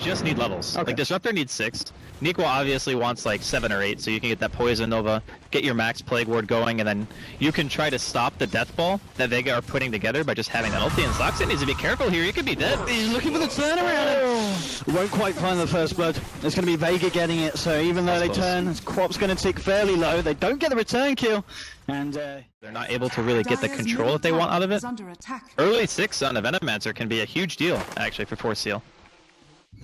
just need levels. Okay. Like Disruptor needs 6. Neeko obviously wants like 7 or 8, so you can get that Poison Nova, get your Max Plague Ward going, and then you can try to stop the Death Ball that Vega are putting together by just having that ulti. And Soxit needs to be careful here, he could be dead. He's looking for the turnaround. Won't quite find the first blood. It's going to be Vega getting it, so even though they turn, Quap's going to tick fairly low. They don't get the return kill, and they're not able to really get the control that they want out of it. Early 6 on a Venomancer can be a huge deal, actually, for Force Seal.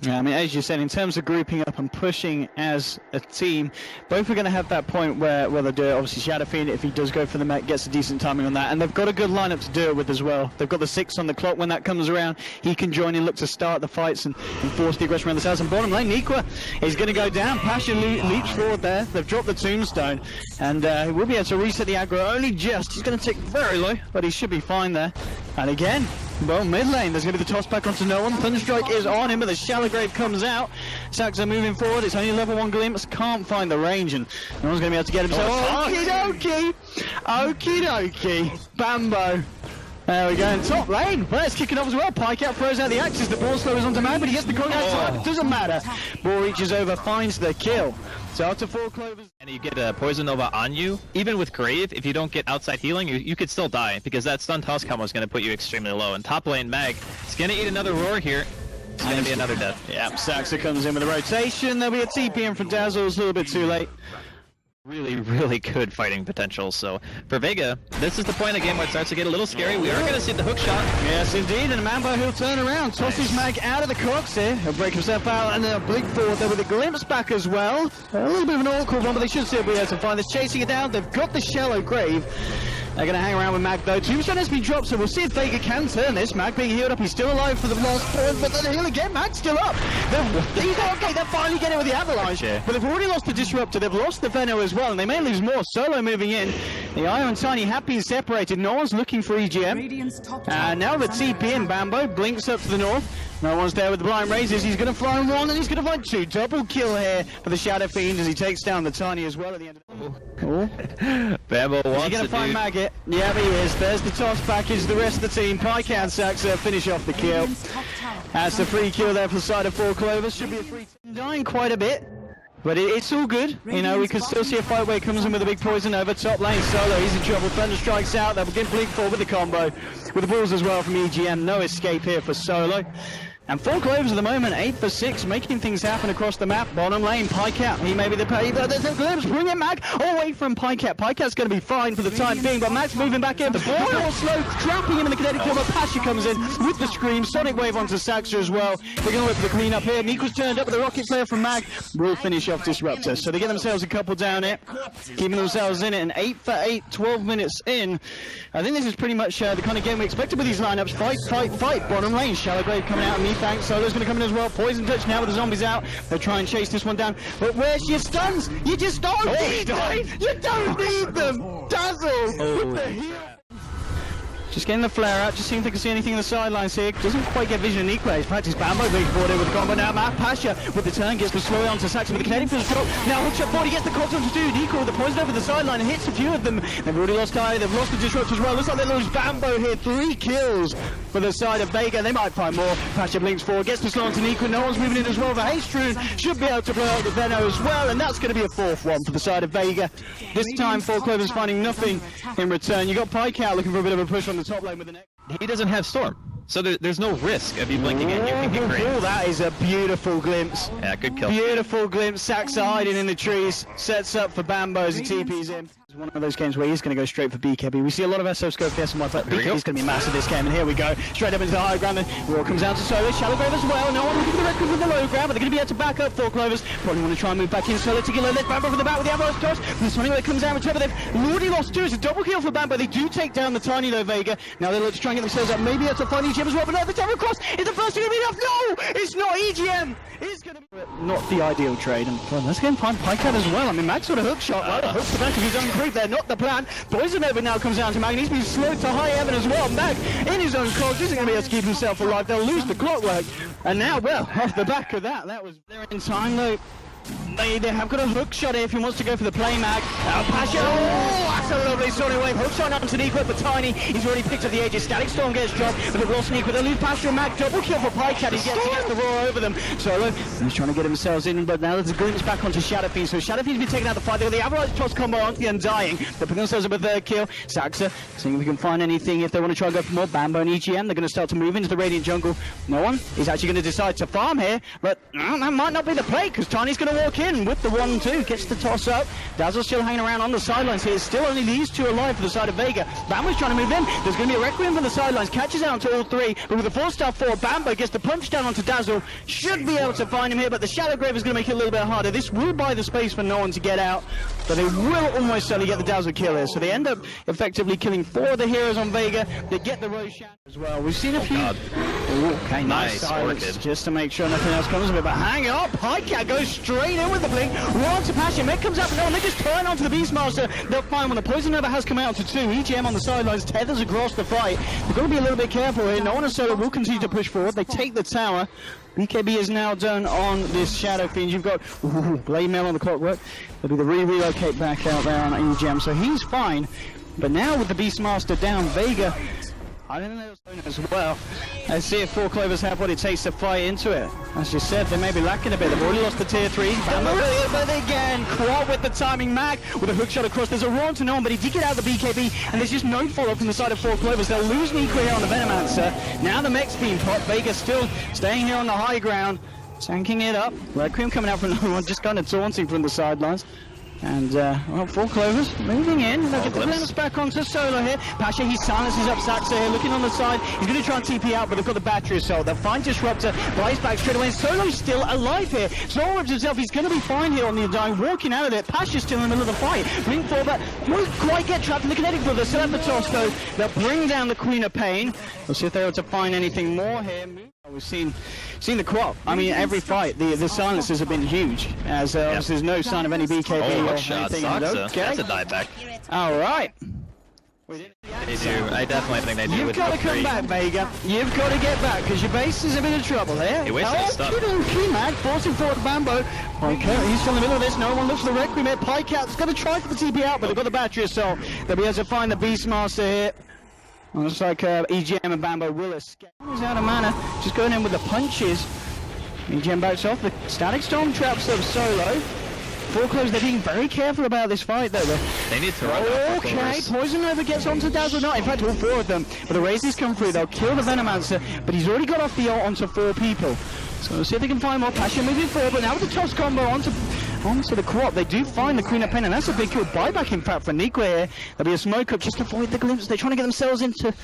Yeah, I mean, as you said, in terms of grouping up and pushing as a team, both are going to have that point where they'll do it. Obviously, Shadow Fiend, if he does go for the mech, gets a decent timing on that. And they've got a good lineup to do it with as well. They've got the 6 on the clock. When that comes around, he can join in, look to start the fights and force the aggression around the south. And bottom lane, Neeko is going to go down. Passion leaps forward there. They've dropped the tombstone. And he will be able to reset the aggro only just. He's going to tick very low, but he should be fine there. And again, well, mid lane, there's going to be the toss back onto no one. Thunderstrike is on him, but the Shallow Grave comes out. Saxo moving forward, it's only level 1 glimpse, can't find the range, and no one's going to be able to get him. So, okie dokie! Okie dokie! Bambo! There we go, in top lane. Well, it's kicking off as well. Pikeout throws out the axes. The ball slows onto Mag, but he gets the contact time. It doesn't matter. Ball reaches over, finds the kill. So after 4 Clovers. And you get a Poison Nova on you, even with Grave, if you don't get outside healing, you could still die, because that stun toss combo is going to put you extremely low. And top lane, Mag is going to eat another roar here. It's going to be another death. Yeah, Saxa comes in with a rotation. There'll be a TP in from Dazzle. It's a little bit too late. Really, really good fighting potential. So for Vega, this is the point of the game where it starts to get a little scary. We are going to see the hook shot. Yes, indeed, and Mambo, he'll turn around, tosses Mag out of the cox here. He'll break himself out, and they'll blink forward there with a glimpse back as well. A little bit of an awkward one, but they should still be able to find this. Chasing it down, they've got the Shallow Grave. They're going to hang around with Mag though. Tombstone has been dropped, so we'll see if Vega can turn this. Mag being healed up, he's still alive for the last point, but then he'll again. Mag's still up. Okay, they're finally getting with the Avalanche, but they've already lost the Disruptor, they've lost the Veno as well, and they may lose more. Solo moving in. The Io and Tiny happy and separated. No one's looking for EGM. Now the TP in Bambo blinks up to the north. No one's there with the blind raises. He's going to fly 1 and he's going to find 2. Double kill here for the Shadow Fiend as he takes down the Tiny as well at the end of the Bambo wants he going to find Maggot? Yeah, he is. There's the toss package. The rest of the team, Pike and Saxa finish off the kill. That's a free kill there for the side of 4 Clovers. Should be a free. Dying quite a bit. But it's all good, you know, we could still see a fight where he comes in with a big poison over top lane. Solo, he's in trouble, Thunder strikes out, they'll begin blink forward with the combo. With the balls as well from EGM, no escape here for Solo. And 4 Clovers at the moment, 8 for 6, making things happen across the map. Bottom lane, Pikeout, he may be the pay, but there's a glimpse, bring it Mag, away from Pikeout. Pikeout's going to be fine for the time being, but Mag's moving back in. The ball slow, trapping him in the kinetic kill, but Pasha comes in with the scream, Sonic Wave onto Saxa as well. They're going to wait for the clean up here. Neeko's turned up with the rocket flare from Mag, will finish off Disruptor. So they get themselves a couple down here, keeping themselves in it, and 8 for 8, 12 minutes in. I think this is pretty much the kind of game we expected with these lineups. Fight, fight, fight. Bottom lane, Shallow Grave coming out, Methank, Solo's going to come in as well. Poison touch now with the zombies out. They'll try and chase this one down. But where's your stuns? You just don't need them! You don't need them! Dazzle! With the heal. Just getting the flare out, just seeing if they can see anything in the sidelines here. Doesn't quite get vision in Equal. He's practiced Bambo being forward with the combo now. Matt Pasha with the turn gets the slow onto Saxon with the kinetic field drop. Now hook shot forward, he gets the cogs onto dude. Equal with the poison over the sideline and hits a few of them. They've already lost Kai, they've lost the Disrupt as well. Looks like they lose Bambo here. 3 kills for the side of Vega. They might find more. Pasha blinks forward, gets the slow onto Equal. No one's moving in as well. The Hastrun should be able to play out the Veno as well, and that's going to be a 4th one for the side of Vega. This time 4 Clovers finding nothing in return. You got Pikeout looking for a bit of a push on the top lane with the next. He doesn't have Storm, so there's no risk of you blinking in. You can get great. Oh, that is a beautiful glimpse. Yeah, good kill. Beautiful glimpse. Saxa hiding in the trees, sets up for Bambo as he TP's in. It's one of those games where he's going to go straight for BKB. We see a lot of SF scope for SMY, but BKB's going to be massive this game, and here we go. Straight up into the high ground, then War comes down to Solo. Shallow Grave as well. No one looking for the record with the low ground, but they're going to be able to back up 4 Clovers. Probably want to try and move back in. Solo to Gila. Let Bambo from the back with the Avalanche toss. And Sonic Wave comes down with Trevor. They've already lost 2. It's a double kill for Bambo. They do take down the Tiny though, Vega. Now they look to try and get themselves up. Maybe that's a funny EGM as well, but no, the double cross is the first thing to be enough. No! It's not EGM! It's going to be not the ideal trade. And well, let's get him find Pikeout as well. I mean, Mag's got a hook shot, right? Hooks the back of his own creep there, not the plan. Poison Over now comes down to Mag, and he's been slowed to high heaven as well. Mag in his own clock isn't going to be able to keep himself alive. They'll lose the clockwork. And now, well, off the back of that, they're in time though. They have got a hook shot here if he wants to go for the play, Mag. Pasha, oh, that's a lovely early Sonic Wave. Hookshot onto Nico, but Tiny, he's already picked up the edges. Static Storm gets dropped, but they've lost Nico. They lose Pastor and Mac. Double kill for Pycat. He gets the roar over them. Solo, he's trying to get themselves in, but now there's a glimpse back onto Shadow Fiend. So Shadow Fiend's been taking out the fight. They've got the Avalanche toss combo onto the Undying. They're putting themselves up a third kill. Saxa, seeing if we can find anything. If they want to try and go for more Bambo and EGM, they're going to start to move into the Radiant Jungle. No one is actually going to decide to farm here, but that might not be the play, because Tiny's going to walk in with the 1-2. Gets the toss up. Dazzle's still hanging around on the sidelines here. Still only these two alive for the side of Vega. Bambo's trying to move in. There's going to be a Requiem from the sidelines. Catches out to all three, but with a 4-star 4, Bambo gets the punch down onto Dazzle. Should be able to find him here, but the Shadow Grave is going to make it a little bit harder. This will buy the space for no one to get out, but they will almost certainly get the Dazzle kill here. So they end up effectively killing 4 of the heroes on Vega. They get the Rose Shadow as well. We've seen a few... Okay, nice silence, Orchid. Just to make sure nothing else comes of it, but hang up. Pycat goes straight in with the blink. One to Passion. Meg comes up, and they just turn onto the Beastmaster. They'll find when the Poison Nova has come out to 2. EGM on the sidelines, tethers across the fight. They've got to be a little bit careful here. No one on solo will continue to push forward. They take the tower. BKB is now done on this Shadow Fiend. You've got Blade Mail on the clockwork. They'll be the relocate back out there on EGM, so he's fine. But now with the Beastmaster down, Vega, I don't know as well. Let's see if 4 Clovers have what it takes to fight into it. As you said, they may be lacking a bit. They've already lost the tier 3. But again, Quad with the timing. Mag with a hook shot across. There's a roar to no one, but he did get out of the BKB, and there's just no follow-up from the side of 4 Clovers. They'll lose Nico here on the Venomancer. Now the mech's being popped. Vega still staying here on the high ground, tanking it up. Requiem coming out from no one, just kind of taunting from the sidelines. And, well, 4 Clovers moving in. They'll get the glimpse back onto Solo here. Pasha, he silences up Saxa here, looking on the side. He's going to try and TP out, but they've got the battery assault. They'll find Disruptor, buys back straight away. Solo's still alive here. Solo himself, he's going to be fine here on the Undying, walking out of it. Pasha's still in the middle of the fight. Blink forward, but won't quite get trapped in the kinetic field. They'll still have the toss, though. They'll bring down the Queen of Pain. We'll see if they're able to find anything more here. We've seen the crop. I mean, every fight, the silences have been huge, as there's no sign of any BKB or anything. Okay. That's a dieback. All right. They do. I definitely think they do. You've got to come back, Vega. You've got to get back, because your base is a bit of trouble here. He wasted his stuff. Mag forcing forward Bambo. Okay, he's still in the middle of this. No one looks for the Requiem here. Pycat's going to try for the TP out, but they've got the battery assault. They'll be able to find the Beastmaster here. Looks like EGM and Bambo will escape. He's out of mana, just going in with the punches. EGM backs off. The Static Storm traps them Solo. 4 Clovers, they're being very careful about this fight, though. They need to run out. Okay, Poison Nova gets onto Dazzle. No, in fact, all 4 of them. But the Razors come through. They'll kill the Venomancer, but he's already got off the ult onto 4 people. So we'll see if they can find more. Passion moving forward, but now with the toss combo onto the co-op, they do find the Queen of Pain, and that's a big kill buyback, in fact, for Nico here. There'll be a smoke up just to avoid the glimpse. They're trying to get themselves into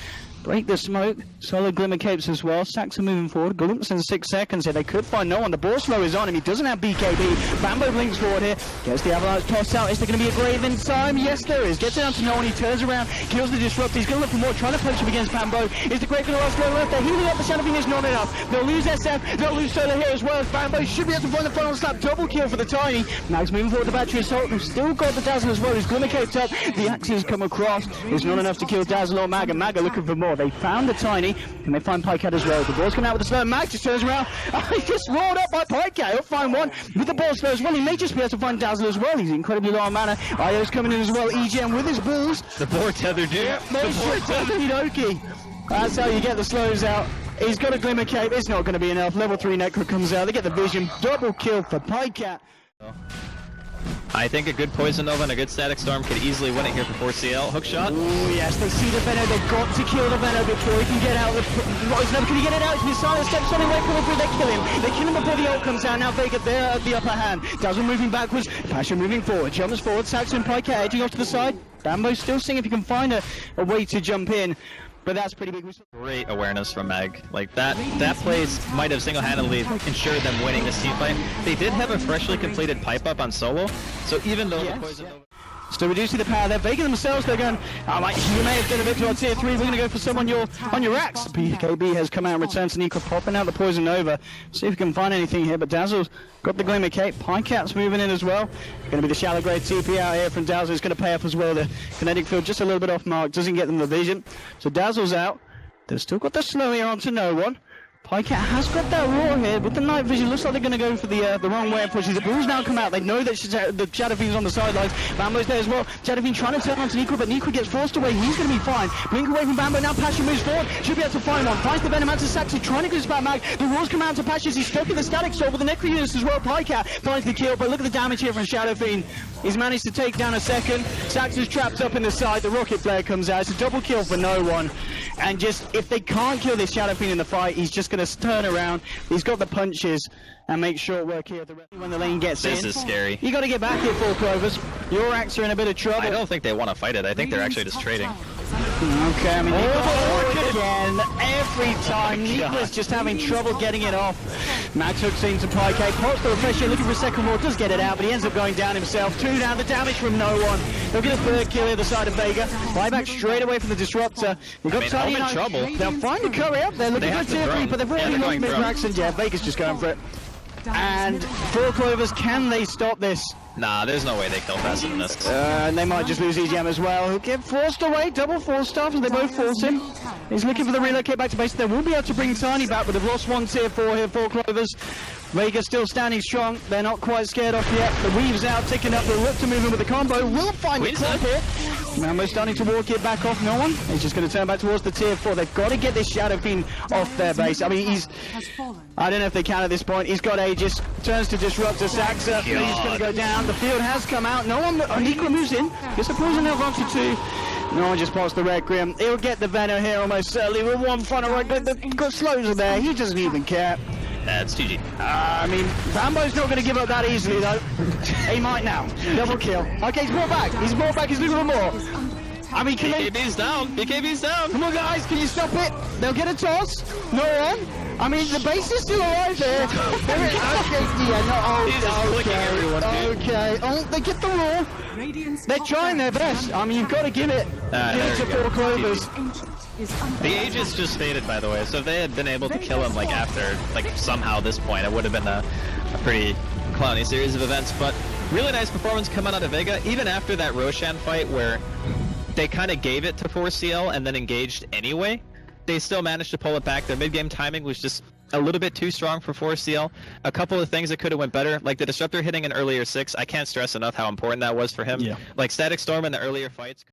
break the smoke. Solid Glimmer Capes as well. Saxa moving forward. Glimpse in 6 seconds here. They could find no one. The ball slow is on him. He doesn't have BKB. Bambo blinks forward here. Gets the Avalanche tossed out. Is there going to be a grave in time? Yes, there is. Gets down to no one. He turns around. Kills the Disruptor. He's going to look for more. Trying to punch him against Bambo. Is the grave going to last long enough? They're healing up. The Shadow Fiend is not enough. They'll lose SF. They'll lose Solar here as well as Bambo. Should be able to find the final slap. Double kill for the Tiny. Mag's moving forward. The battery assault. They've still got the Dazzle as well. He's Glimmer Caped up. The axes come across. It's not enough to kill Dazzle or Mag. And Mag are looking for more. They found the Tiny. And they find Pycat as well. The ball's coming out with the slow. Mag just turns around. He's just rolled up by Pycat. He'll find one with the ball slow as well. He may just be able to find Dazzle as well. He's incredibly low on mana. Io's coming in as well. EGM with his balls. The board tethered, dude. Yeah, the board tethered. That's how you get the slows out. He's got a Glimmer Cape. It's not going to be enough. Level 3 Necro comes out. They get the vision. Double kill for Pycat. I think a good Poison Nova and a good Static Storm could easily win it here for 4CL. Hookshot. Oh yes, they see the Venom. They've got to kill the Venom before he can get out. Can he get it out? He's silent. Steps on him. Right coming through. They kill him. They kill him before the ult comes out. Now Vega there at the upper hand. Dazzle moving backwards. Passion moving forward. Jumps forward. Saxon and Pycat edging off to the side. Bambo still seeing if he can find a way to jump in. But that's pretty big. Great awareness from Mag. Like that plays might have single-handedly ensured them winning this team fight. They did have a freshly completed pipe up on solo, so even though the Poison Nova... Still reducing the power there. Vega themselves, they're going, you may have done a bit to our tier 3. We're going to go for some on your racks. BKB has come out and returned to Nico, popping out the Poison Nova. See if we can find anything here, but Dazzle's got the Glimmer Cape. Pycat's moving in as well. Going to be the shallow grade TP out here from Dazzle. It's going to pay off as well. The kinetic field just a little bit off mark, doesn't get them the vision. So Dazzle's out. They've still got the slow here onto no one. Pycat has got that roar here with the night vision. Looks like they're going to go for the wrong way and pushes. The balls now come out. They know that the Shadow Fiend's on the sidelines. Bambo's there as well. Shadow Fiend trying to turn onto Nico, but Nico gets forced away. He's going to be fine. Blink away from Bambo. Now Pasha moves forward. Should be able to find one. Finds the Venom out to Saxon. Trying to go to Mag. The roars come out to Pasha. He's stuck in the static sword with the Necro units as well. Pycat finds the kill, but look at the damage here from Shadow Fiend. He's managed to take down a second. Saxon's trapped up in the side. The rocket flare comes out. It's a double kill for no one. And just, if they can't kill this Shadow Fiend in the fight, he's just going to turn around. He's got the punches and make sure work here when the lane gets in. This is scary. You got to get back here, Four Clovers. Your acts are in a bit of trouble. I don't think they want to fight it. I think they're actually just trading. Okay, I mean, again, every time. Nicholas just having trouble getting it off. Max hooks into Pycat, pops the refresher, looking for a second roar, does get it out, but he ends up going down himself. 2 down, the damage from no one. They'll get a third kill here, the side of Vega. Buyback straight away from the Disruptor. They've got Tiny in trouble. They'll find a curry up there, looking for a tier 3, but they've already lost mid-racks, and yeah, Vega's just going for it. And Four Clovers, can they stop this? Nah, there's no way they kill faster than this. And they might just lose EGM as well. He'll get forced away, double force stuff, and they both force him. He's looking for the relocate back to base. They will be able to bring Tiny back, but they've lost one tier 4 here, Four Clovers. Vega still standing strong. They're not quite scared off yet. The Weave's out, ticking up. They'll look to move in with the combo. Will find the club here. Mammo's starting to walk it back off. No one. He's just going to turn back towards the tier 4. They've got to get this Shadow Fiend off their base. I mean, he's... I don't know if they can at this point. He's got Aegis. Turns to Disruptor. Saxa. He's going to go down. The field has come out. No one... Nico moves in. Gets the poison now onto 2. No one just pops the Requiem. He'll get the Venom here almost certainly with one final right. The slows are there. He doesn't even care. It's GG. I mean, Bambo's not going to give up that easily, though. He might now. Double kill. Okay, he's brought back. He's brought back. He's looking for more. I mean, can they... BKB's down. BKB's down. Come on, guys. Can you stop it? They'll get a toss. No one. I mean, the base is still alive there. He's just flicking everyone, dude. Okay. Oh, they get the roll. They're trying their best. I mean, you've got to give it. Give it to Four Clovers. The Aegis just faded, by the way, so if they had been able to kill him, like, after, like, somehow this point, it would have been a pretty clowny series of events, but really nice performance coming out of Vega, even after that Roshan fight where they kind of gave it to 4CL and then engaged anyway. They still managed to pull it back. Their mid-game timing was just a little bit too strong for 4CL. A couple of things that could have went better, like the Disruptor hitting an earlier 6, I can't stress enough how important that was for him. Yeah. Like, Static Storm in the earlier fights